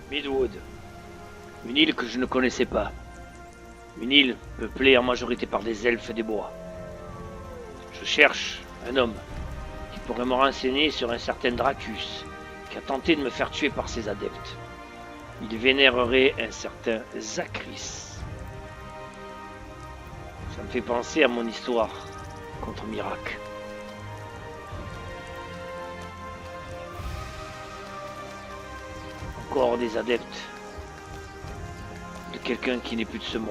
Midwood. Une île que je ne connaissais pas. Une île peuplée en majorité par des elfes des bois. Je cherche un homme qui pourrait me renseigner sur un certain Dracus qui a tenté de me faire tuer par ses adeptes. Il vénérerait un certain Zachris. Ça me fait penser à mon histoire contre Mirac. Encore des adeptes de quelqu'un qui n'est plus de ce monde.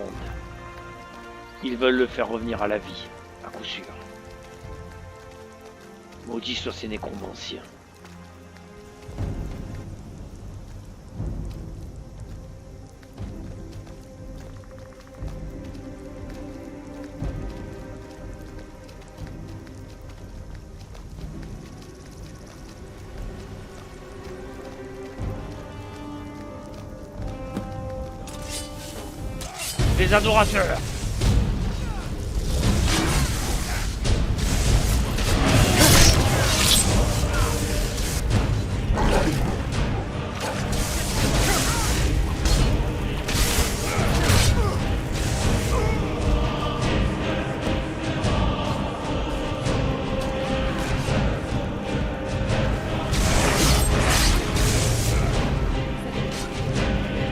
Ils veulent le faire revenir à la vie, à coup sûr. Maudits soient ces nécromanciens. Les adorateurs!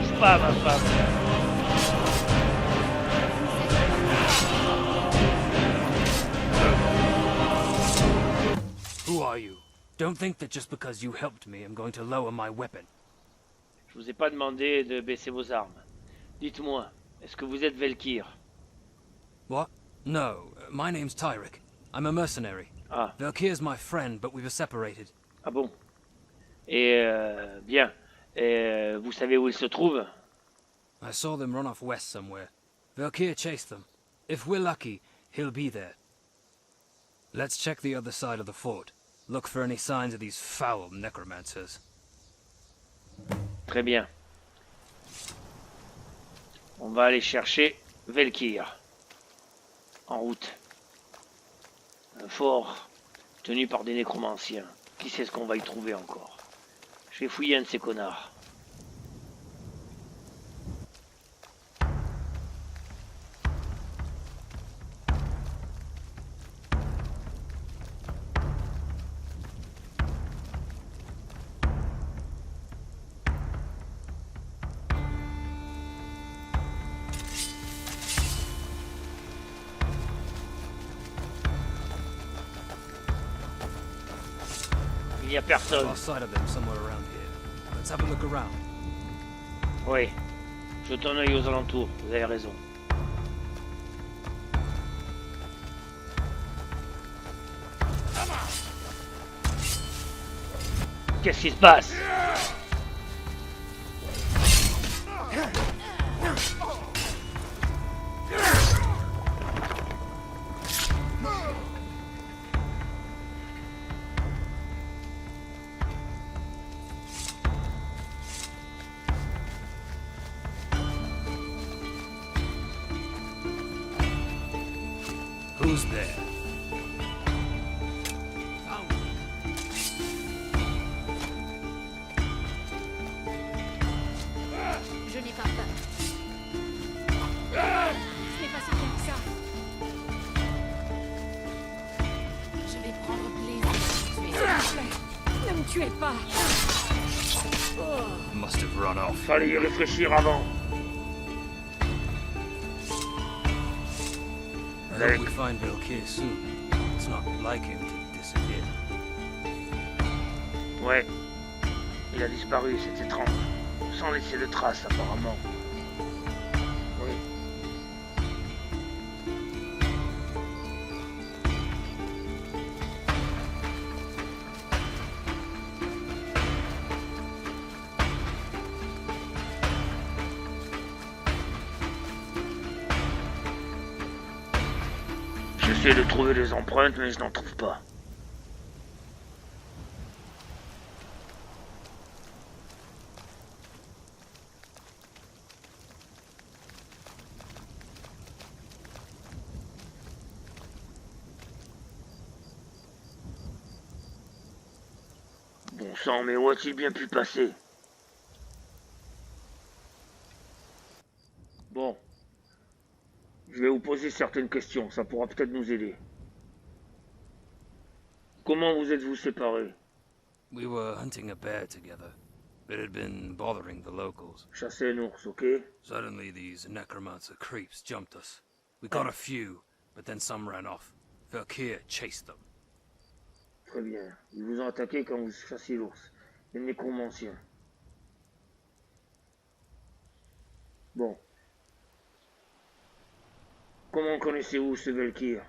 Spam, spam. Who are you? Don't think that just because you helped me, I'm going to lower my weapon. Je vous ai pas demandé de baisser vos armes. Dites-moi, est-ce que vous êtes Velkir? What? No, my name's Tyrick. I'm a mercenary. Ah, Velkir's my friend, but we were separated. ah bon. Et bien. Vous savez où il se trouve? I saw them run off west somewhere. Velkir chased them. If we're lucky, he'll be there. Let's check the other side of the fort. Look for any signs of these foul necromancers. Très bien. On va aller chercher Velkir. En route. Un fort tenu par des nécromanciens. Qui sait ce qu'on va y trouver encore? Je vais fouiller un de ces connards. Il n'y a personne. Lost sight of them somewhere around here. Let's have a look around. Oui. Jete un œil aux alentours, vous avez raison. Qu'est-ce qui se passe? Who's there? Je n'ai pas peur. Ce n'est pas si bien que ça. Je vais prendre plaisir à tuer. S'il vous plaît, ne me tuez pas. Must have run off. Fallait y réfléchir avant. I hope we find Velkir soon. It's not like him to disappear. Ouais. Il a disparu, c'est étrange. Sans laisser de traces, apparemment. Oui. J'essaie de trouver les empreintes, mais je n'en trouve pas. Bon sang, mais où a-t-il bien pu passer? poser certaines questions, ça pourra peut-être nous aider. Comment vous êtes-vous séparés? We were hunting a bear together. It had been bothering the locals. Chasser un ours, ok? Suddenly these necromancer creeps jumped us. We got a few, but then some ran off. Valkyr chased them. Très bien. Ils vous ont attaqué quand vous chassiez l'ours. Les nécromanciens. Bon. Comment connaissez-vous ce Valkyr?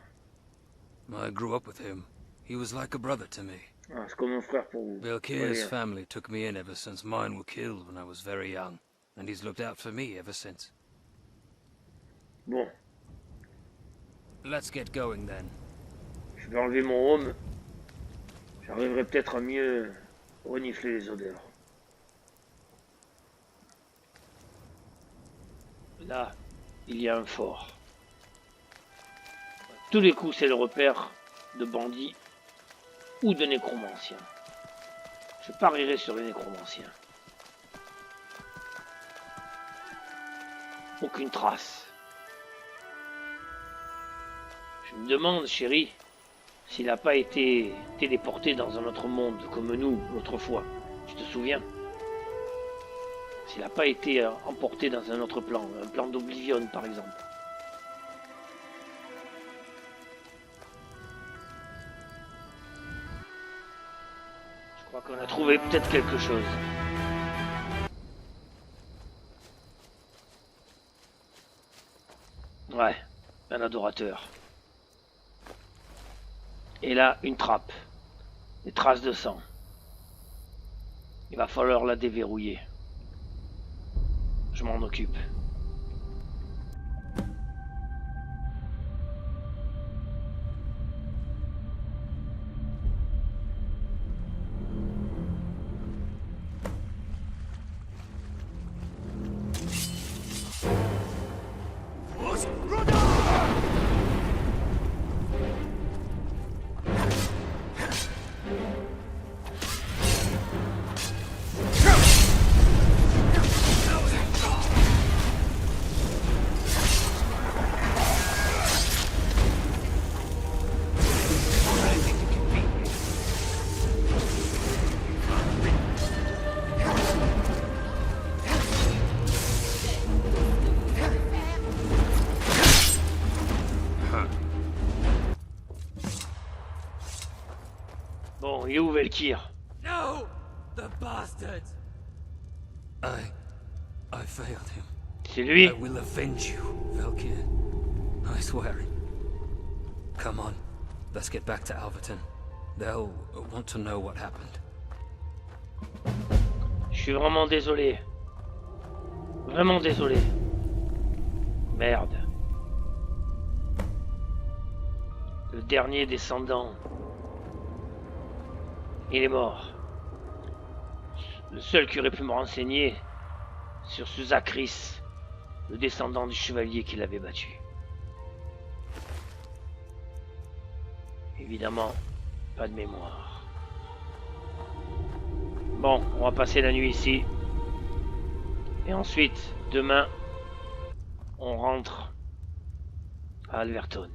I grew up with him. He was like a brother to me. Ah, c'est comme un frère pour vous. Valkyr's Très bien. family took me in ever since mine were killed when I was very young, and he's looked out for me ever since. Bon. Let's get going then. Je vais enlever mon homme. J'arriverai peut-être à mieux renifler les odeurs. Là, il y a un fort. Tous les coups, c'est le repère de bandits ou de nécromanciens. Je parierai sur les nécromanciens. Aucune trace. Je me demande, chérie, s'il n'a pas été téléporté dans un autre monde, comme nous, l'autre fois. Tu te souviens? S'il n'a pas été emporté dans un autre plan, un plan d'Oblivion par exemple. Je crois qu'on a trouvé peut-être quelque chose. Ouais, un adorateur. Et là, une trappe. Des traces de sang. Il va falloir la déverrouiller. Je m'en occupe. Bon, il est où Valkyr? No! The bastard! I failed him. C'est lui? I will avenge you, Valkyr. I swear it. Come on, let's get back to Alverton. They'll want to know what happened. Je suis vraiment désolé. Vraiment désolé. Merde. Le dernier descendant. Il est mort. Le seul qui aurait pu me renseigner sur ce Zachris, le descendant du chevalier qui l'avait battu. Évidemment, pas de mémoire. Bon, on va passer la nuit ici. Et ensuite, demain, on rentre à Alverton.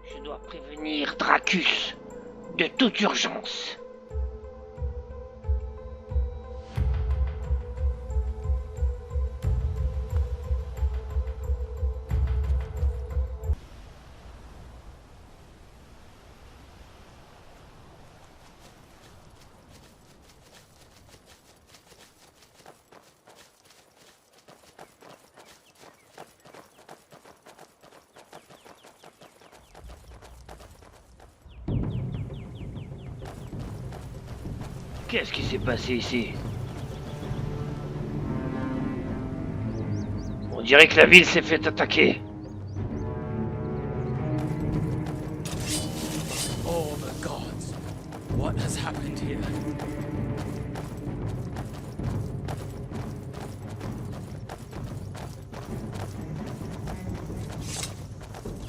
Je dois prévenir Dracus de toute urgence. Qu'est-ce qui s'est passé ici? On dirait que la ville s'est fait attaquer. Oh the gods! What has happened here?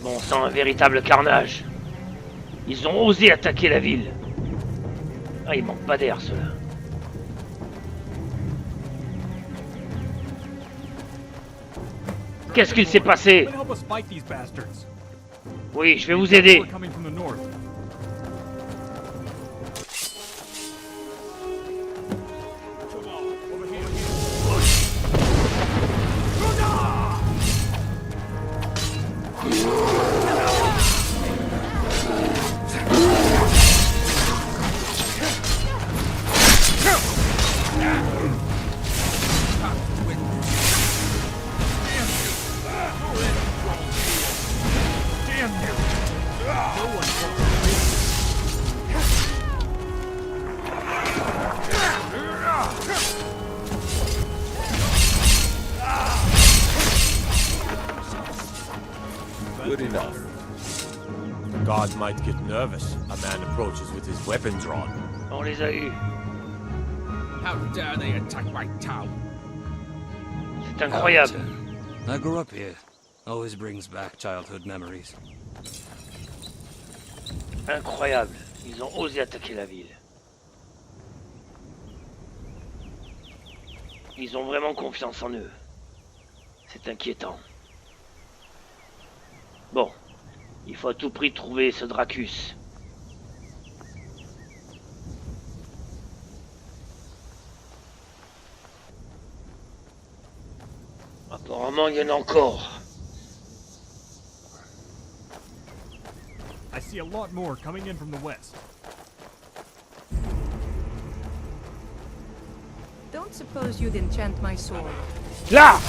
Bon sang, un véritable carnage. Ils ont osé attaquer la ville. Ah, il manque pas d'air, ceux-là. Qu'est-ce qu'il s'est passé? Oui, je vais vous aider. Good enough. The guards might get nervous. A man approaches with his weapon drawn. On les a eus. How dare they attack my town? C'est incroyable. Hamilton. I grew up here. Always brings back childhood memories. Incroyable. Ils ont osé attaquer la ville. Ils ont vraiment confiance en eux. C'est inquiétant. Bon, il faut à tout prix trouver ce Dracus. Apparemment, il y en a encore. I see a lot more coming in from the west. Don't suppose you'd enchant my sword. Là!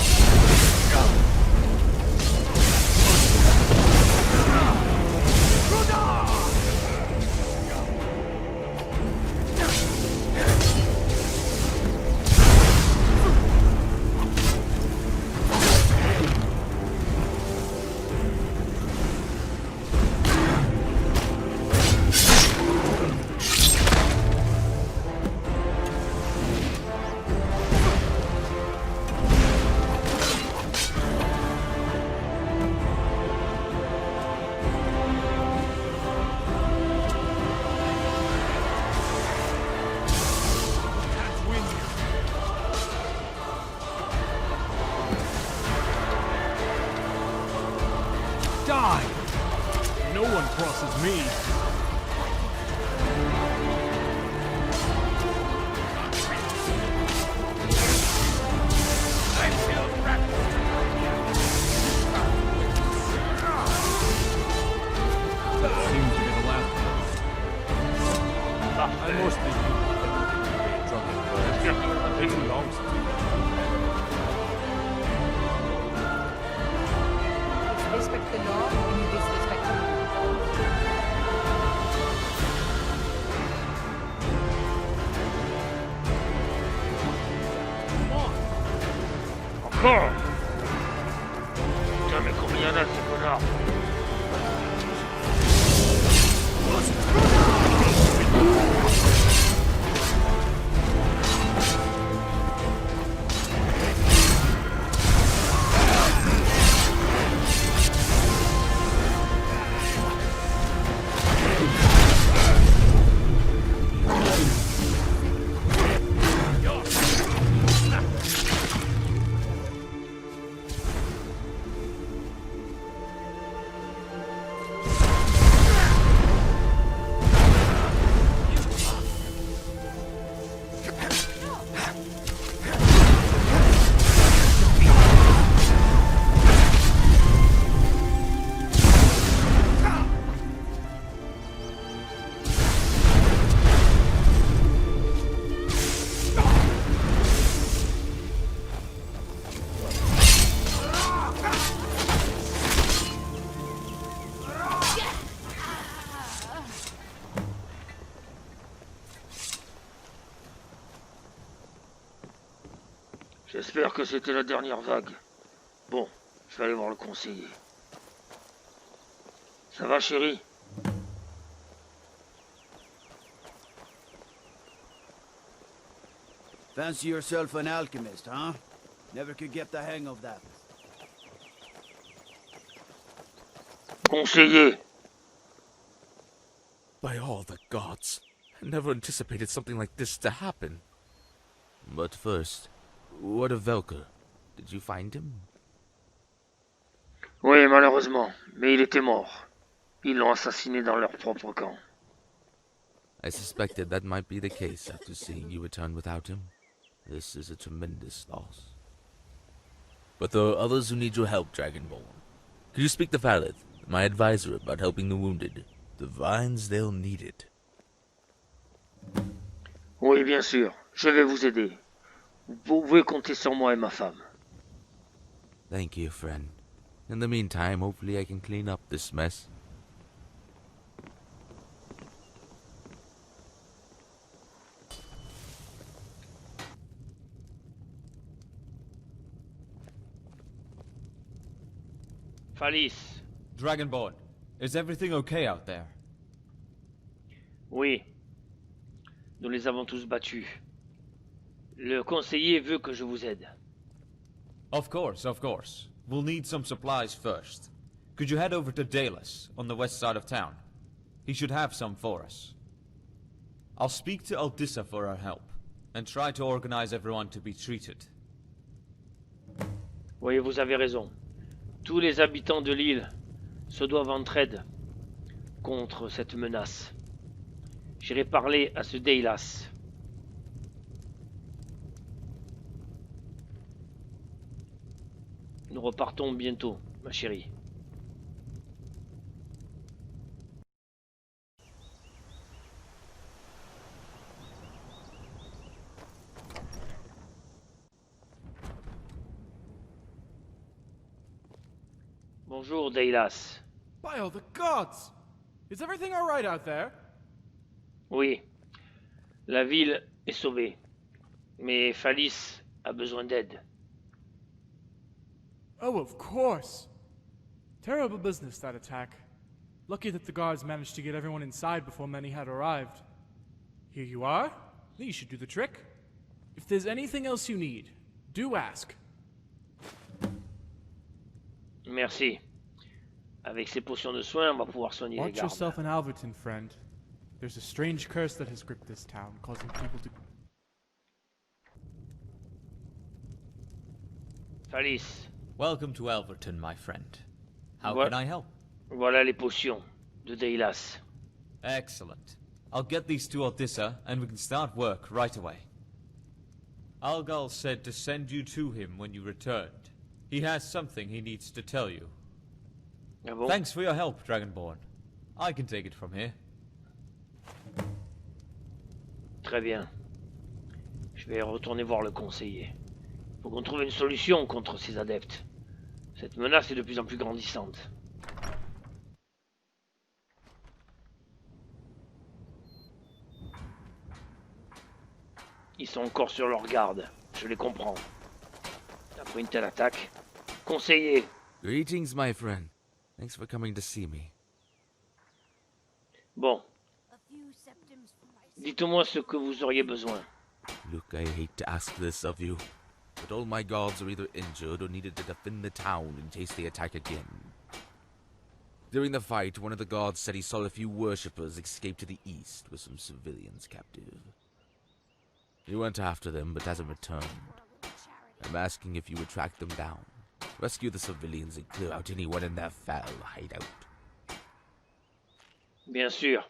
Die! No one crosses me. That seems to be the last one. I mostly Drunken birds. It's too long since Respect the law and you disrespect me. Encore! Putain, mais combien il y en a, ces connards? J'espère que c'était la dernière vague. Bon, je vais aller voir le conseiller. Ça va, chérie? Fancy yourself an alchemist, huh? Never could get the hang of that. Conseiller! By all the gods, I never anticipated something like this to happen. But first, what of Velker? Did you find him? Oui, malheureusement, mais il était mort. Ils l'ont assassiné dans leur propre camp. I suspected that might be the case after seeing you return without him. This is a tremendous loss. But there are others who need your help, Dragonborn. Could you speak to Valeth, my advisor, about helping the wounded? The Vines, they'll need it. Oui, bien sûr, je vais vous aider. Vous pouvez compter sur moi et ma femme. Thank you, friend. In the meantime, hopefully I can clean up this mess. Falis. Dragonborn, is everything okay out there? Oui. Nous les avons tous battus. Le conseiller veut que je vous aide. Of course, of course. We'll need some supplies first. Could you head over to Dallas, on the west side of town? He should have some for us. I'll speak to Aldissa for her help, and try to organize everyone to be treated. Oui, vous avez raison. Tous les habitants de l'île se doivent entraide contre cette menace. J'irai parler à ce Deilas. Nous repartons bientôt, ma chérie. Bonjour, Deilas. By all the gods! Is everything alright out there? Oui, la ville est sauvée, mais Falis a besoin d'aide. Oh, of course. Terrible business, that attack. Lucky that the guards managed to get everyone inside before many had arrived. Here you are. You should do the trick. If there's anything else you need, do ask. Merci. Avec ces potions de soins, on va pouvoir soigner les Watch gardes. yourself in Alverton, friend. There's a strange curse that has gripped this town, causing people to... Falis, Welcome to Elverton, my friend. How What? can I help? voilà les potions de Deilas. Excellent. I'll get these to Aldissa, and we can start work right away. Algal said to send you to him when you returned. He has something he needs to tell you. Ah bon? Thanks for your help, Dragonborn. I can take it from here. Très bien. Je vais retourner voir le conseiller. Faut qu'on trouve une solution contre ces adeptes. Cette menace est de plus en plus grandissante. Ils sont encore sur leur garde. Je les comprends. Après une telle attaque... Conseiller, Greetings, my friend. Thanks for coming to see me. bon, dites-moi ce que vous auriez besoin. Look, I hate to ask this of you, but all my guards are either injured or needed to defend the town in case they attack again. During the fight, one of the guards said he saw a few worshippers escape to the east with some civilians captive. He went after them, but hasn't returned. I'm asking if you would track them down, rescue the civilians, and clear out anyone in their foul hideout. Bien sûr.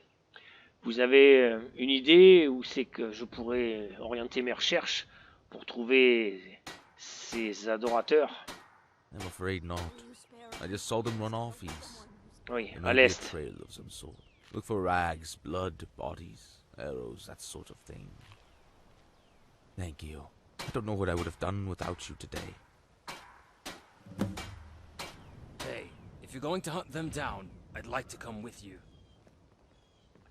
Vous avez une idée où c'est que je pourrais orienter mes recherches pour trouver ces adorateurs? I'm afraid not. I just saw them run off east. Oui, There à may be a l'est. trail of some sort. Look for rags, blood, bodies, arrows, that sort of thing. Thank you. I don't know what I would have done without you today. Hey, if you're going to hunt them down, I'd like to come with you.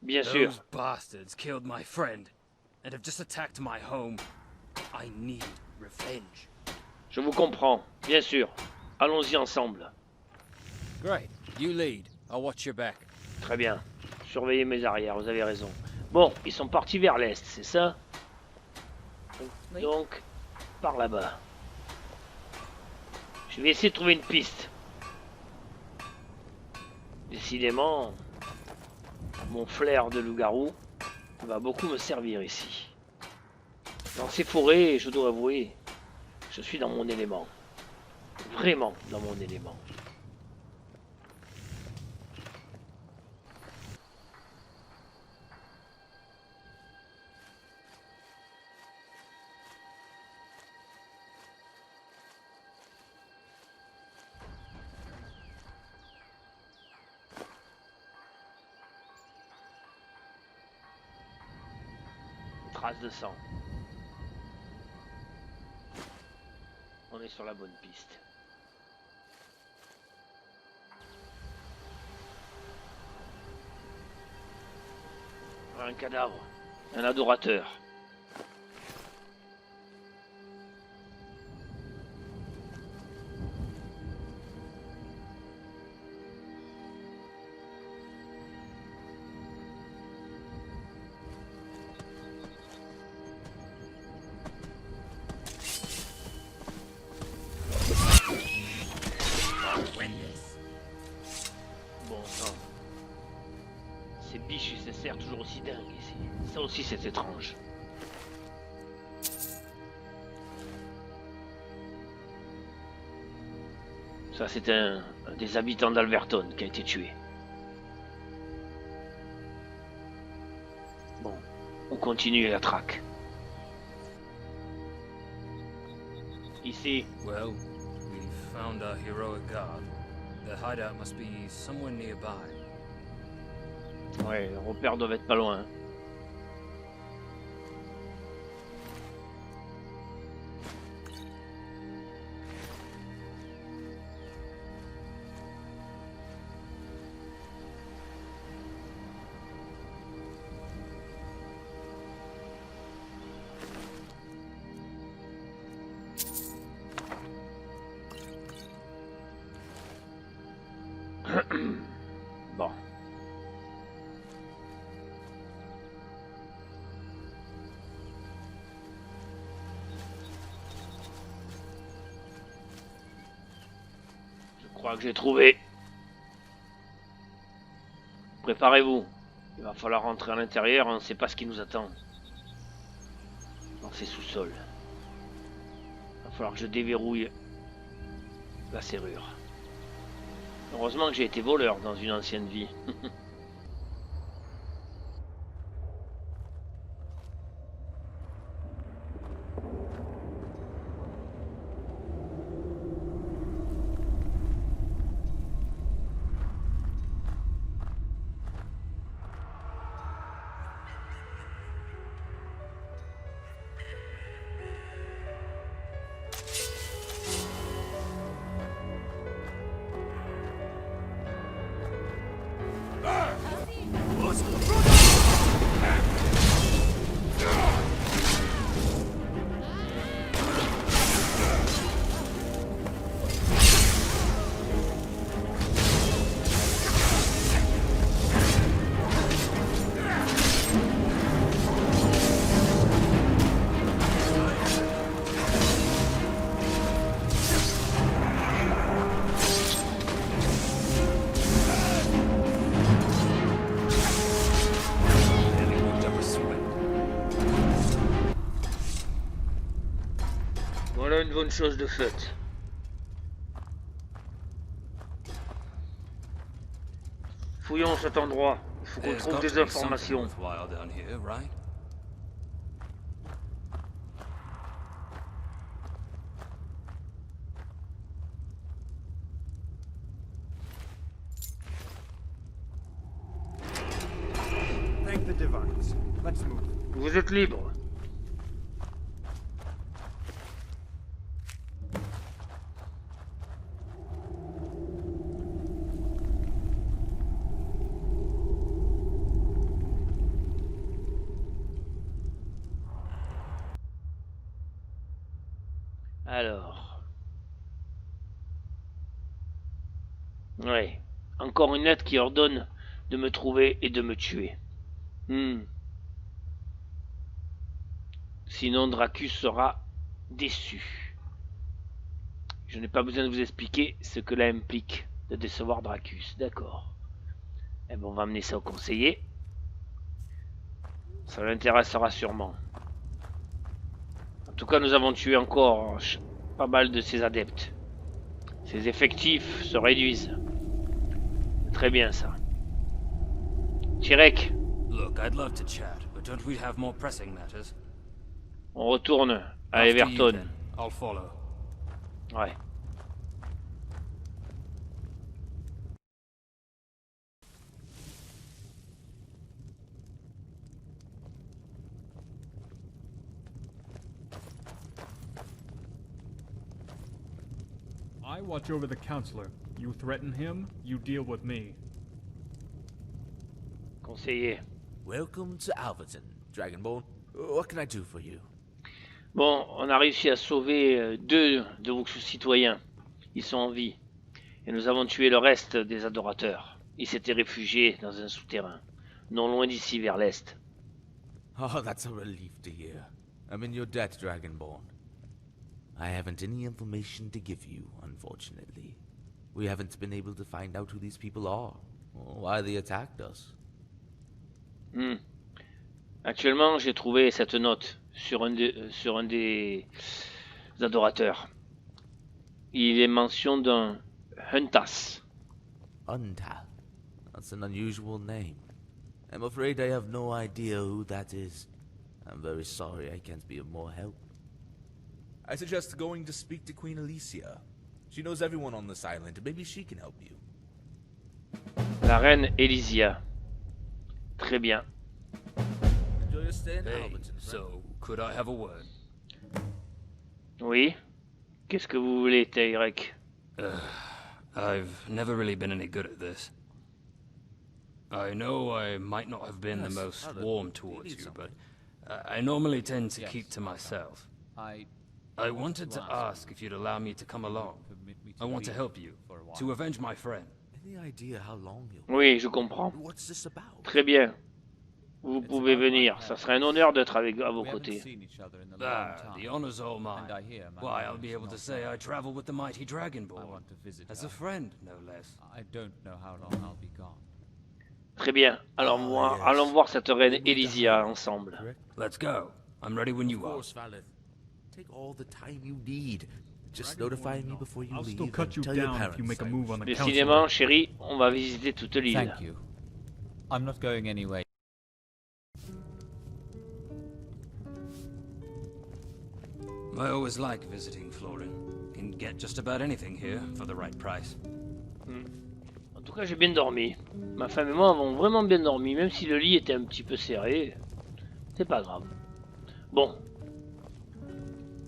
Bien sûr. Those bastards killed my friend and have just attacked my home. I need revenge. Je vous comprends. Bien sûr. Allons-y ensemble. Great. You lead. I'll watch your back. Très bien. Surveillez mes arrières, vous avez raison. Bon, ils sont partis vers l'est, c'est ça? Donc, par là-bas. Je vais essayer de trouver une piste. Décidément, mon flair de loup-garou va beaucoup me servir ici. Dans ces forêts, je dois avouer, je suis dans mon élément. Vraiment dans mon élément. Trace de sang. On est sur la bonne piste. Un cadavre. Un adorateur. Bon sang. Ces biches se serrent toujours aussi dingues ici. Ça aussi c'est étrange. Ça c'est un des habitants d'Alverton qui a été tué. Bon, on continue la traque. Ici. Well, we found our heroic guard. Their hideout must be somewhere nearby. Ouais, les repères doivent être pas loin. Bon. Je crois que j'ai trouvé. Préparez-vous. Il va falloir rentrer à l'intérieur, on ne sait pas ce qui nous attend. Dans ces sous-sols. Il va falloir que je déverrouille la serrure. Heureusement que j'ai été voleur dans une ancienne vie. Voilà une bonne chose de faite. Fouillons cet endroit. Il faut qu'on There's trouve trouve got des to be something informations. worthwhile down here, right? Thank the divines. Let's move. Vous êtes libre. Alors. Ouais. Encore une lettre qui ordonne de me trouver et de me tuer. Sinon Dracus sera déçu. Je n'ai pas besoin de vous expliquer ce que cela implique de décevoir Dracus, d'accord. Eh ben, on va amener ça au conseiller. Ça l'intéressera sûrement. En tout cas, nous avons tué encore pas mal de ses adeptes. Ses effectifs se réduisent. Très bien ça. Tirek, Look, I'd love to chat, but don't we have more pressing matters? on retourne à After you, Everton. then. I'll follow. Ouais. I watch over the counselor. You threaten him, you deal with me. Conseiller. Welcome to Alverton, Dragonborn. What can I do for you? Bon, on a réussi à sauver 2 de vos citoyens. Ils sont en vie. Et nous avons tué le reste des adorateurs. Ils s'étaient réfugiés dans un souterrain, non loin d'ici vers l'est. Oh, that's a relief to hear. I'm in your debt, Dragonborn. I haven't any information to give you, unfortunately. We haven't been able to find out who these people are, or why they attacked us. Actuellement, j'ai trouvé cette note sur un des adorateurs. Il est mention d'un Huntas. Untal. That's an unusual name. I'm afraid I have no idea who that is. I'm very sorry I can't be of more help. I suggest going to speak to Queen Alicia. She knows everyone on this island. Maybe she can help you. La reine Elysia. Très bien. Enjoy your stay in Hey, Alberton, friend. so could I have a word? Oui. Qu'est-ce que vous voulez, Tyrek? I've never really been any good at this. I know I might not have been the Yes, most Albert, warm do you towards need you, but something? I normally tend to Yes, keep to myself. I I wanted to ask if you'd allow me to come along. permit me I want to leave help you, for a while. to avenge my friend. Any idea how long you'll... Oui, je comprends. What's this about? Très bien. Vous pouvez venir. Ça serait un honneur d'être à vos We haven't côtés. seen each other in a long Ah, time. the honor's all mine. And I hear my Why, I'll name's be able to not say known. I travel with the mighty I Dragonborn. want to visit As her. a friend, no less. I don't know how long I'll be gone. Très bien. Alors, Ah, yes. allons voir cette reine We need to Elysia hurry, ensemble. correct? Let's go. I'm ready when Of you are. course, Valeth. Take all the time you need. Just notify me before you I'll leave still cut and you tell your down if parents you make a I move wish on the Décidément, counselor. chérie, on va visiter toute l'île. Thank you. I'm not going anywhere. I always like visiting Florin. Can get just about anything here for the right price. En tout cas, j'ai bien dormi. Ma femme et moi avons vraiment bien dormi, même si le lit était un petit peu serré. C'est pas grave. Bon,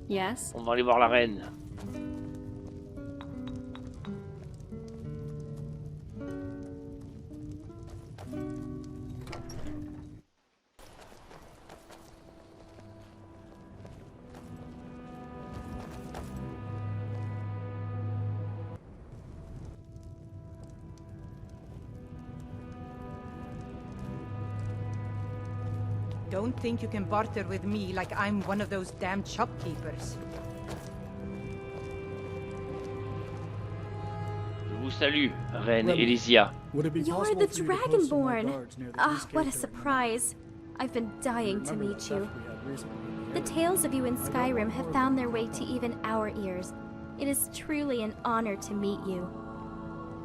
Yes? on va aller voir la reine. Don't think you can barter with me like I'm one of those damn shopkeepers. Je vous salue, reine Elysia. Would it be You're possible the for you to post some more Dragonborn. guards near the Ah, east what a gate during the night? surprise. I've been dying to Remember meet that you. theft we had recently in The area? tales of you in I don't Skyrim want have more found of their them. way to even our ears. It is truly an honor to meet you.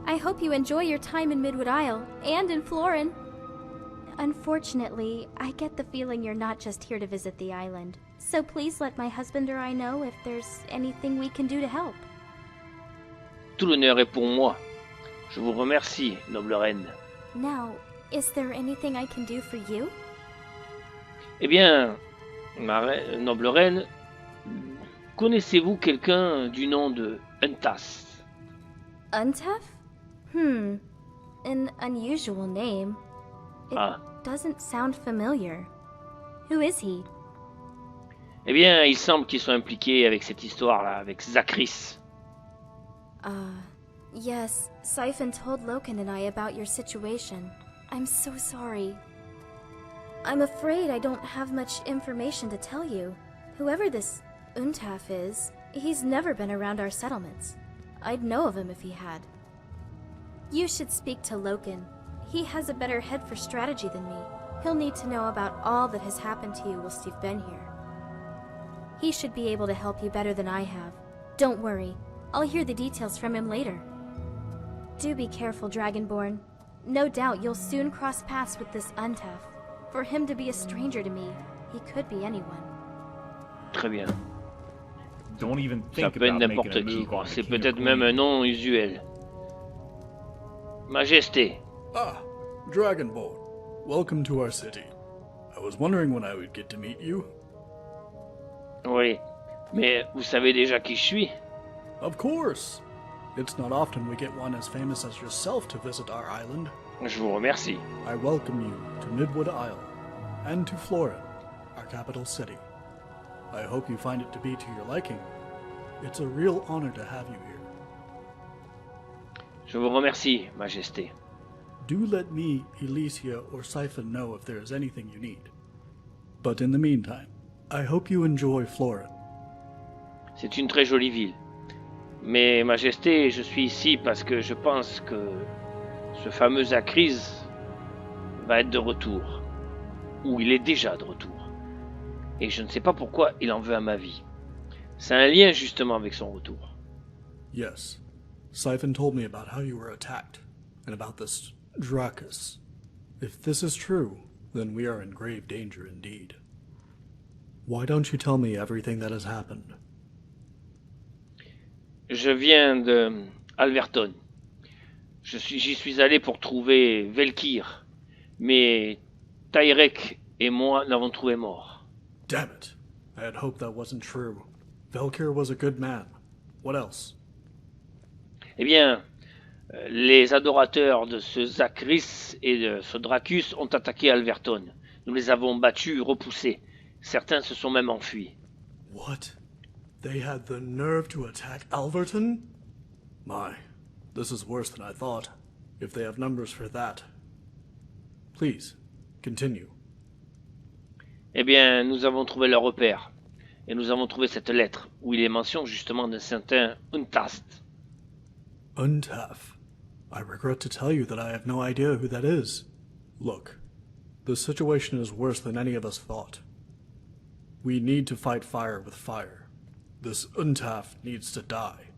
I hope you enjoy your time in Midwood Isle and in Florin. Unfortunately, I get the feeling you're not just here to visit the island. So please let my husband or I know if there's anything we can do to help. Tout l'honneur est pour moi. Je vous remercie, noble reine. Now, is there anything I can do for you? Eh bien, noble reine, connaissez-vous quelqu'un du nom de Huntas? Untef? An unusual name. It Ah. doesn't sound familiar. Who is he? Eh bien, il semble qu'ils soient impliqués avec cette histoire-là, avec Zachris. Yes, Siphon told Loken and I about your situation. I'm so sorry. I'm afraid I don't have much information to tell you. Whoever this Untaf is, he's never been around our settlements. I'd know of him if he had. You should speak to Loken. He has a better head for strategy than me. He'll need to know about all that has happened to you whilst you've been here. He should be able to help you better than I have. Don't worry, I'll hear the details from him later. Do be careful, Dragonborn. No doubt you'll soon cross paths with this Untaf. For him to be a stranger to me, he could be anyone. Très bien. Don't even Ça think peut être about n'importe making a qui, move quoi. on the C'est king or peut-être queen. même un nom usuel. Majesté, Ah, Dragonborn. Welcome to our city. I was wondering when I would get to meet you. oui. Mais vous savez déjà qui je suis? Of course. It's not often we get one as famous as yourself to visit our island. Je vous remercie. I welcome you to Midwood Isle, and to Florin, our capital city. I hope you find it to be to your liking. It's a real honor to have you here. Je vous remercie, Majesté. Do let me, Elysia, or Siphon know if there is anything you need. But in the meantime, I hope you enjoy Florin. C'est une très jolie ville. Mais Majesté, je suis ici parce que je pense que ce fameux Zachris va être de retour. Ou il est déjà de retour. Et je ne sais pas pourquoi il en veut à ma vie. C'est un lien justement avec son retour. Yes. Siphon told me about how you were attacked, and about this Dracus. If this is true, then we are in grave danger indeed. Why don't you tell me everything that has happened? Je viens de Alverton. J'y suis allé pour trouver Velkir. Mais Tyrek et moi l'avons trouvé mort. Damn it. I had hoped that wasn't true. Velkir was a good man. What else? Eh bien, les adorateurs de ce Zachris et de ce Dracus ont attaqué Alverton. Nous les avons battus, repoussés. Certains se sont même enfuis. What? They had the nerve to attack Alverton? My, this is worse than I thought, if they have numbers for that. Please, continue. Eh bien, nous avons trouvé leur repère. Et nous avons trouvé cette lettre, où il est mention justement d'un certain Untast. Untaf. I regret to tell you that I have no idea who that is. Look, the situation is worse than any of us thought. We need to fight fire with fire. This Untaf needs to die.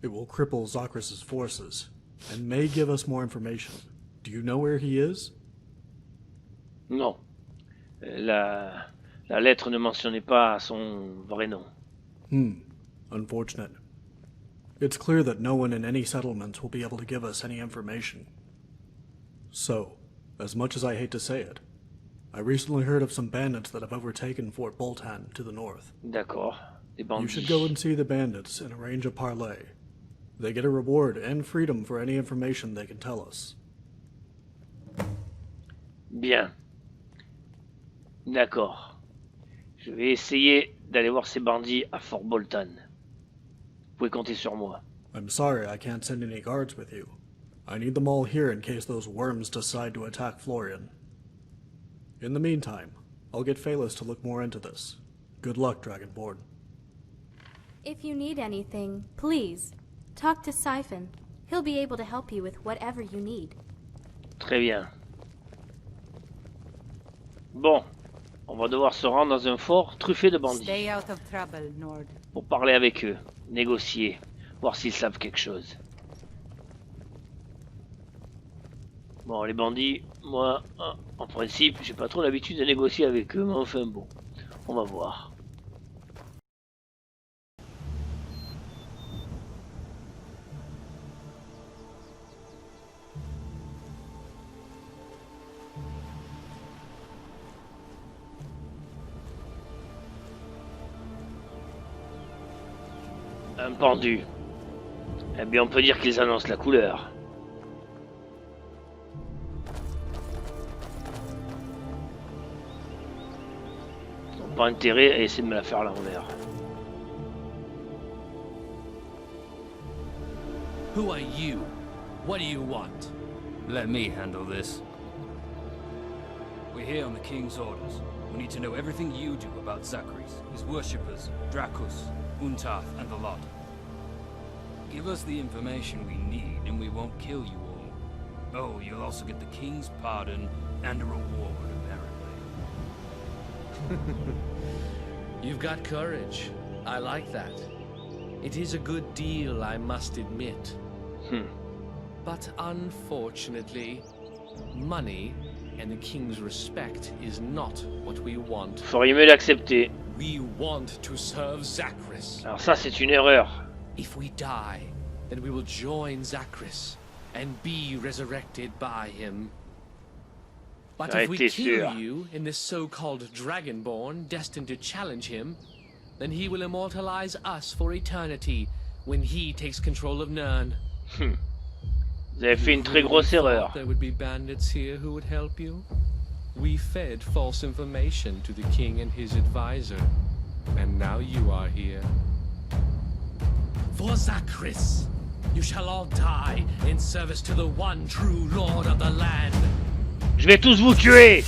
It will cripple Zachris' forces, and may give us more information. Do you know where he is? Non. La lettre ne mentionnait pas son vrai nom. Unfortunate. It's clear that no one in any settlements will be able to give us any information. So, as much as I hate to say it, I recently heard of some bandits that have overtaken Fort Boltan to the north. D'accord. Des bandits. You should go and see the bandits and arrange a parley. They get a reward and freedom for any information they can tell us. Bien. D'accord. Je vais essayer d'aller voir ces bandits à Fort Bolton. Vous pouvez compter sur moi. I'm sorry I can't send any guards with you. I need them all here in case those worms decide to attack Florian. In the meantime, I'll get Phaelus to look more into this. Good luck, Dragonborn. If you need anything, please, talk to Siphon. He'll be able to help you with whatever you need. Très bien. Bon, on va devoir se rendre dans un fort truffé de bandits. Stay out of trouble, Nord. Pour parler avec eux, négocier, voir s'ils savent quelque chose. Bon, les bandits, moi, en principe, j'ai pas trop l'habitude de négocier avec eux, mais enfin bon, on va voir. Un pendu. Eh bien, on peut dire qu'ils annoncent la couleur. Ils n'ont pas intérêt à essayer de me la faire à l'envers. Who are you? What do you want? Let me handle this. We're here on the King's orders. We need to know everything you do about Zachris, his worshippers, Dracus, Untath, and the lot. Give us the information we need and we won't kill you all. Oh, you'll also get the king's pardon and a reward, apparently. You've got courage. I like that. It is a good deal, I must admit. But unfortunately, money and the king's respect is not what we want. Feriez mieux d'accepter. We want to serve Zachris. Alors ça, c'est une erreur. If we die, then we will join Zachris and be resurrected by him. But if we kill you in this so-called Dragonborn destined to challenge him, then he will immortalize us for eternity when he takes control of Nirn. Vous avez fait une très grosse erreur. There would be bandits here who would help you. We fed false information to the king and his advisor, and now you are here. For Zachris, you shall all die in service to the one true lord of the land. Je vais tous vous tuer.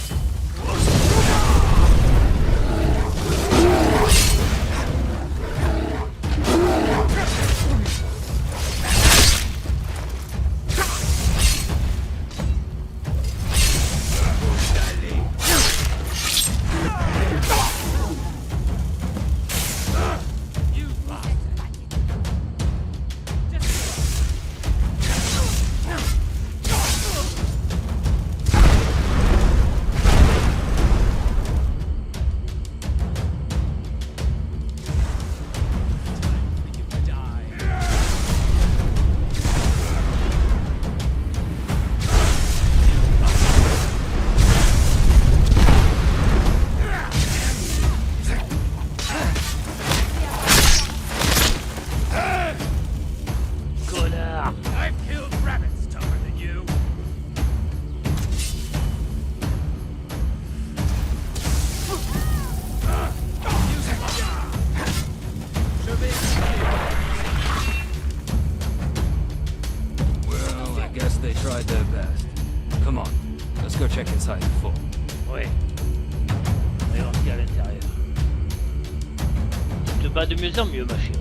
De mieux en mieux, ma chérie.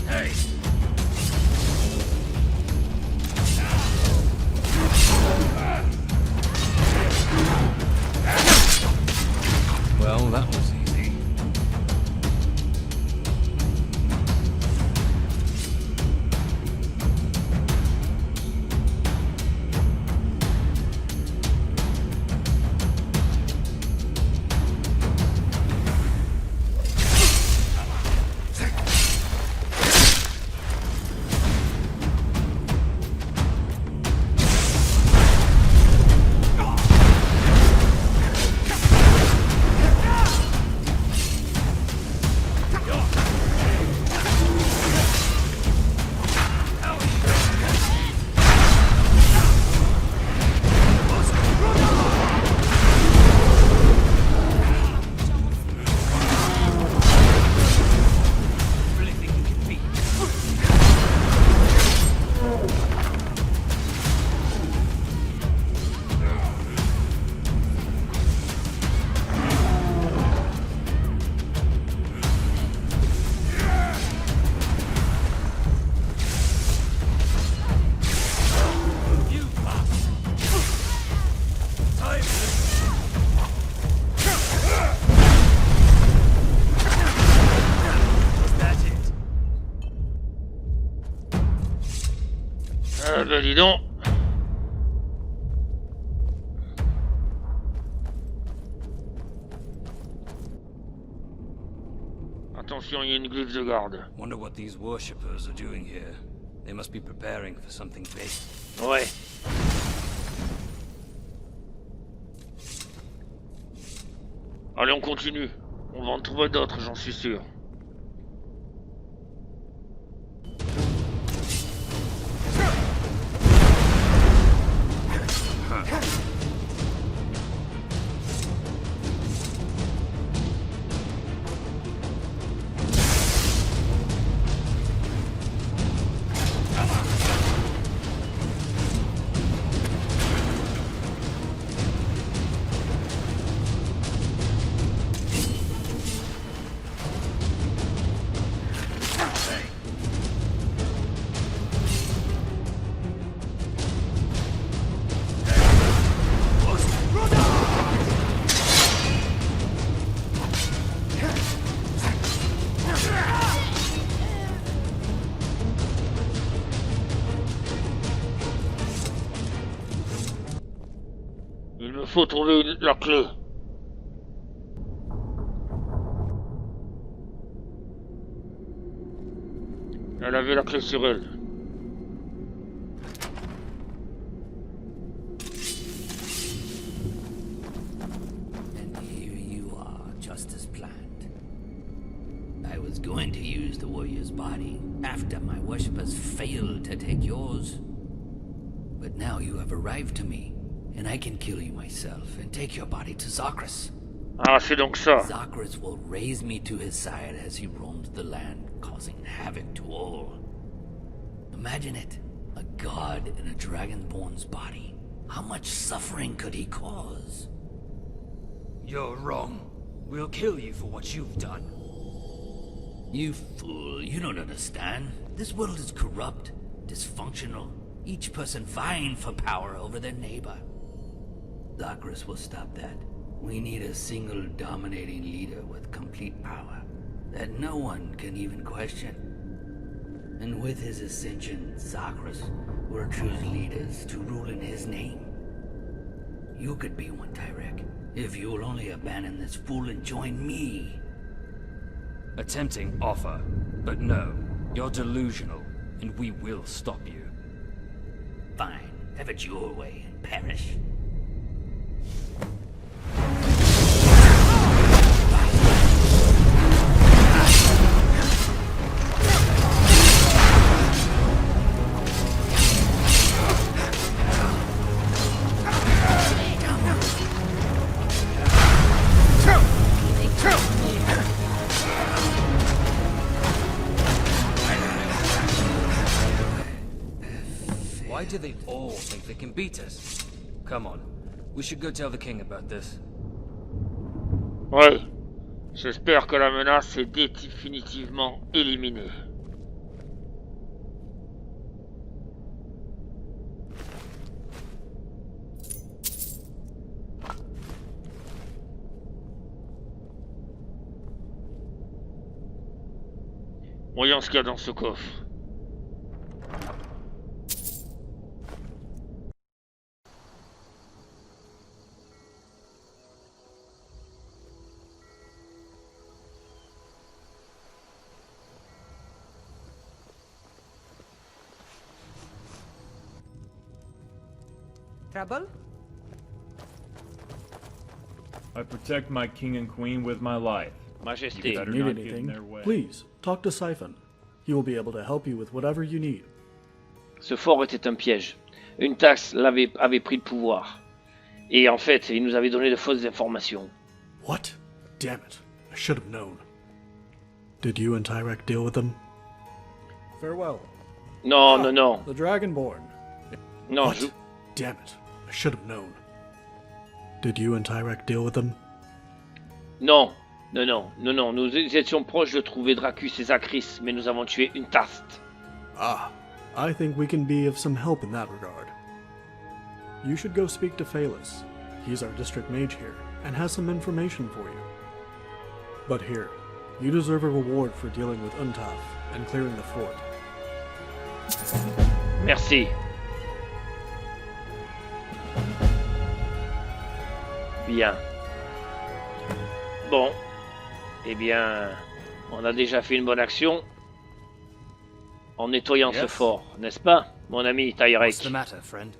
Hey. Well, that was easy. Ben dis donc. Attention, il y a une glyphe de garde. Wonder what these worshippers are doing here. They must be preparing for something big. Ouais. Allez, on continue. On va en trouver d'autres, j'en suis sûr. Il me faut trouver la clé. Elle avait la clé sur elle. And here you are, just as planned. I was going to use the warrior's body after my worshippers failed to take yours. But now you have arrived to me, and I can kill you myself and take your body to Zagreus. Ah, c'est donc ça. Zagreus will raise me to his side as he roamed the land, causing havoc to all. Imagine it, a god in a dragonborn's body. How much suffering could he cause? You're wrong. We'll kill you for what you've done. You fool, you don't understand. This world is corrupt, dysfunctional, each person vying for power over their neighbor. Zagreus will stop that. We need a single dominating leader with complete power that no one can even question. And with his ascension, Zagreus will choose leaders to rule in his name. You could be one, Tyrek, if you'll only abandon this fool and join me. A tempting offer, but no, you're delusional, and we will stop you. Fine, have it your way and perish. Why do they all think they can beat us? Come on, we should go tell the king about this. Ouais, j'espère que la menace est définitivement éliminée. Voyons ce qu'il y a dans ce coffre. Trouble? I protect my king and queen with my life. Majesté. You better Need not get in anything? their way. Please, talk to Siphon. He will be able to help you with whatever you need. Ce fort était un piège. Une taxe avait pris le pouvoir. Et en fait, il nous avait donné de fausses informations. What? Damn it. I should have known. Did you and Tyrek deal with them? Farewell. Non, non, non. The Dragonborn. Non, What? Damn it. I should have known. Did you and Tyrek deal with them? Non, non, non, non, non. Nous étions proches de trouver Dracus et Zagreus, mais nous avons tué une taste. Ah, I think we can be of some help in that regard. You should go speak to Phaelus. He's our district mage here, and has some information for you. But here, you deserve a reward for dealing with Untaf and clearing the fort. Merci. Bien. Bon. Eh bien, on a déjà fait une bonne action en nettoyant ce fort, n'est-ce pas, mon ami Tyrek? What's the matter, friend?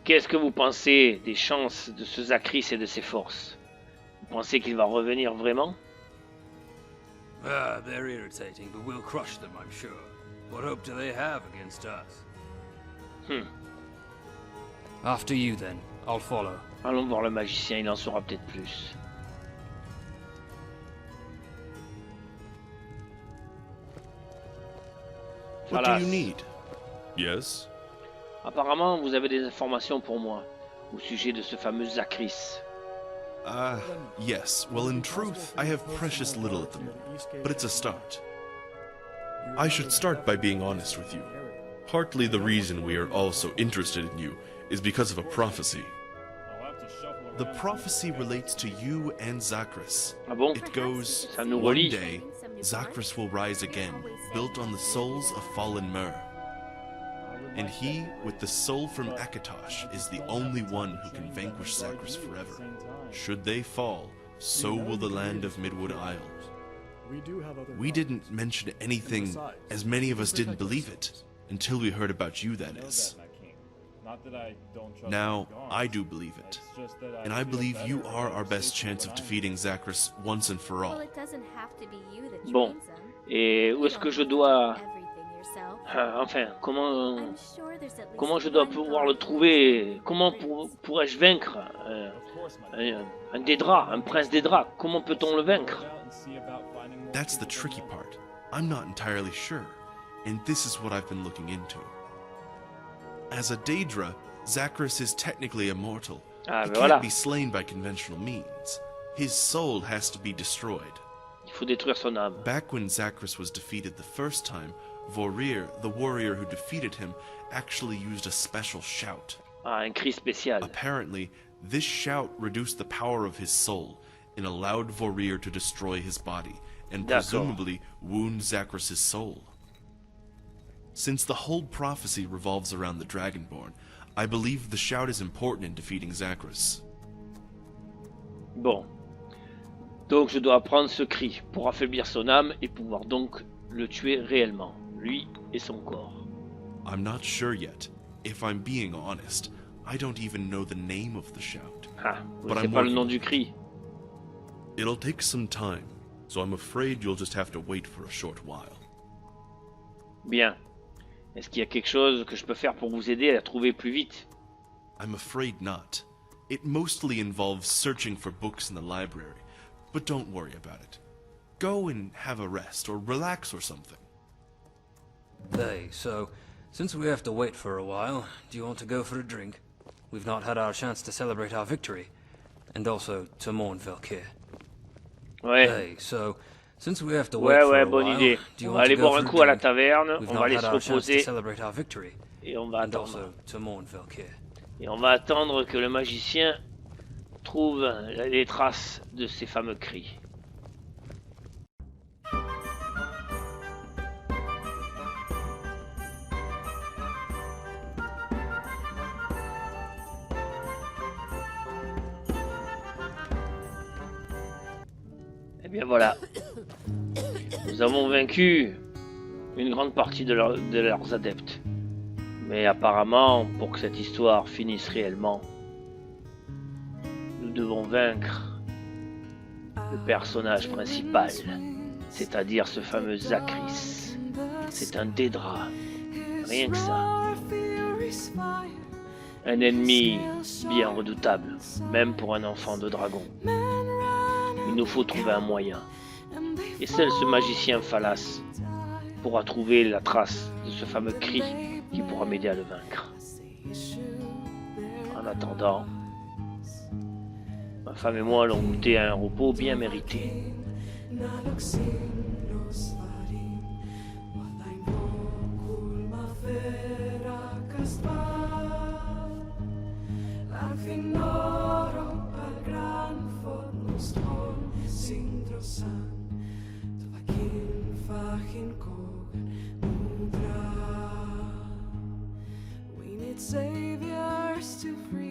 Qu'est-ce que vous pensez des chances de ce Zagreus et de ses forces? Vous pensez qu'il va revenir vraiment? Ah, they're irritating, but we'll crush them, I'm sure. What hope do they have against us? After you, then. I'll follow. Allons voir le magicien, il en saura peut-être plus. What do you need? Yes? Apparemment, vous avez des informations pour moi au sujet de ce fameux Zagreus. Yes. Well, in truth, I have precious little at the moment, but it's a start. I should start by being honest with you. Partly the reason we are all so interested in you is because of a prophecy. The prophecy relates to you and Zagreus. Ah bon? It goes, Ça nous one relie. day, Zagreus will rise again, built on the souls of fallen Mer. and he, with the soul from Akatosh, is the only one who can vanquish Zagreus forever. Should they fall, so will the land of Midwood Isle. We didn't mention anything, as many of us didn't believe it, until we heard about you, that is. Now, I do believe it, and I believe you are our best chance of defeating Zagreus once and for all. Bon, et où est-ce que je dois... Enfin, comment je dois pouvoir le trouver? Comment pourrais-je vaincre un Daedra, un prince Daedra? Comment peut-on le vaincre? That's the tricky part. I'm not entirely sure, and this is what I've been looking into. As a Daedra, Zagreus is technically immortal. He can't be slain by conventional means. His soul has to be destroyed. Il faut détruire son âme. Back when Zagreus was defeated the first time, Vorir, the warrior who defeated him, actually used a special shout. Un cri spécial. Apparently, this shout reduced the power of his soul and allowed Vorir to destroy his body, and presumably wound Zagreus' soul. Since the whole prophecy revolves around the Dragonborn, I believe the shout is important in defeating Zagreus. Bon. Donc je dois apprendre ce cri pour affaiblir son âme et pouvoir donc le tuer réellement, lui et son corps. I'm not sure yet. If I'm being honest, I don't even know the name of the shout. Ah, vous savez pas le nom du cri. It'll take some time, so I'm afraid you'll just have to wait for a short while. Bien. Est-ce qu'il y a quelque chose que je peux faire pour vous aider à la trouver plus vite? I'm afraid not. It mostly involves searching for books in the library, but don't worry about it. Go and have a rest, or relax or something. Hey, so, since we have to wait for a while, do you want to go for a drink? We've not had our chance to celebrate our victory, and also to mourn Valkyr. Ouais. Hey, so, since we have to wait for a bonne while, idée. do you On want va aller to go boire for un a coup à la drink? taverne, We've on va not aller had se our chance to reposer, celebrate our victory, et on va and attendre. also to mourn Valkyr. Et on va attendre que le magicien trouve les traces de ces fameux cris. Et bien voilà, nous avons vaincu une grande partie de leurs adeptes. Mais apparemment, pour que cette histoire finisse réellement, nous devons vaincre le personnage principal, c'est-à-dire ce fameux Zagreus. C'est un Daedra, rien que ça. Un ennemi bien redoutable, même pour un enfant de dragon. Il nous faut trouver un moyen. Et seul ce magicien Phalas pourra trouver la trace de ce fameux cri qui pourra m'aider à le vaincre. En attendant, ma femme et moi allons goûter à un repos bien mérité. Saviors to free